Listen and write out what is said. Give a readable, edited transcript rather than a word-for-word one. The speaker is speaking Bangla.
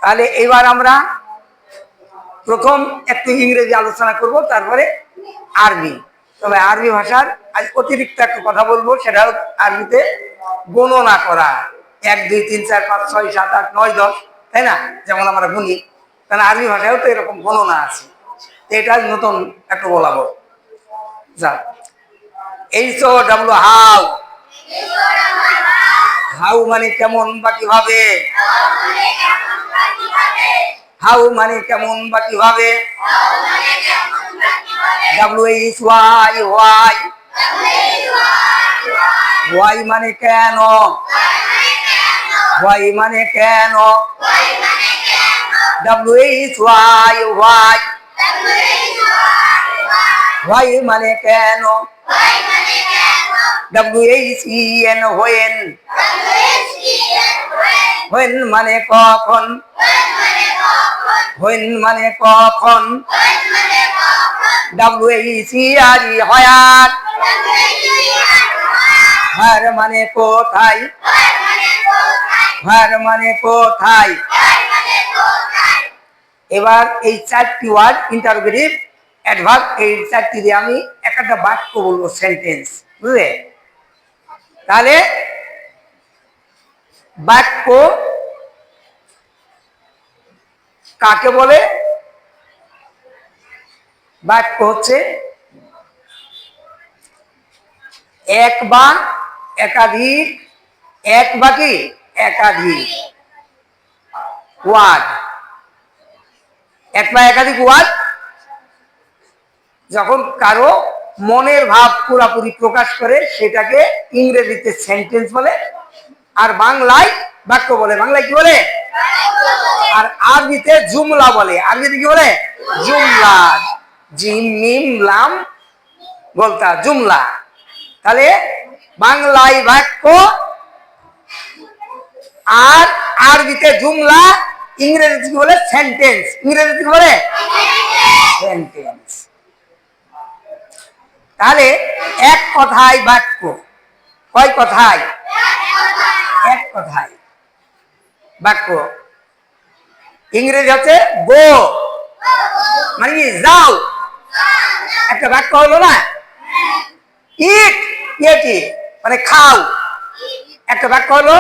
তাহলে এবার আমরা প্রথম একটু ইংরেজি আলোচনা করব, তারপরে আরবি। তবে আরবি ভাষার আজ অতিরিক্ত একটা কথা বলবো, সেটা আরবিতে গণনা করা, 1 2 3 4 5 6 7 8 9 10, তাই না? যেমন আমরা গুনি, কারণ আরবি ভাষায়ও তো এরকম গণনা আছে। এটা নতুন একটু বলাবো। যা HOW, হাউ। হাউ মানে কেমন বা কিভাবে, হাউ মানে কেমন বা কিভাবে, WHY, হোয়াই। হোয়াই মানে কেন, হোয়াই মানে কেন, WHY, হোয়াই। হোয়াই মানে কেন, WHEN, হোয়েন। হোয়েন মানে কখন, হোয়েন মানে কখন, WHERE, হয়ার। হার মানে কোথায়, হার মানে কোথায়। এবার এই 4টি ওয়ার্ড ইন্টারোগেটিভ অ্যাডভার্ব, এই 4টি দিয়ে আমি একটা বাক্য বলবো, সেন্টেন্স, বুঝলে? তাহলে বাক্য কাকে বলে? বাক্য হচ্ছে এক বা একাধিক, এক বা কি একাধিক ওয়ার্ড, এক বা একাধিক ওয়ার্ড যখন কারো মনের ভাব পুরাপুরি প্রকাশ করে, সেটাকে ইংরেজিতে সেন্টেন্স বলে, আর বাংলায় বাক্য বলে। বাংলায় কি বলে? আর আরবিতে জুমলা বলে। আরবিতে কি বলে? জুমলা। জিম মিম লাম বলতা, জুমলা। তাহলে বাংলায় বাক্য, আর আরবিতে জুমলা, ইংরেজি কি বলে? সেন্টেন্স। ইংরেজি কি বলে? সেন্টেন্স। তাহলে এক কথায় বাক্য, কয় কথায়? এক কথায় বাক্য। ইংরেজি হচ্ছে গো, মানে কি যাও, একটা বাক্য হলো না। ইট, ইয়েটি মানে খাও, একটা বাক্য হলো।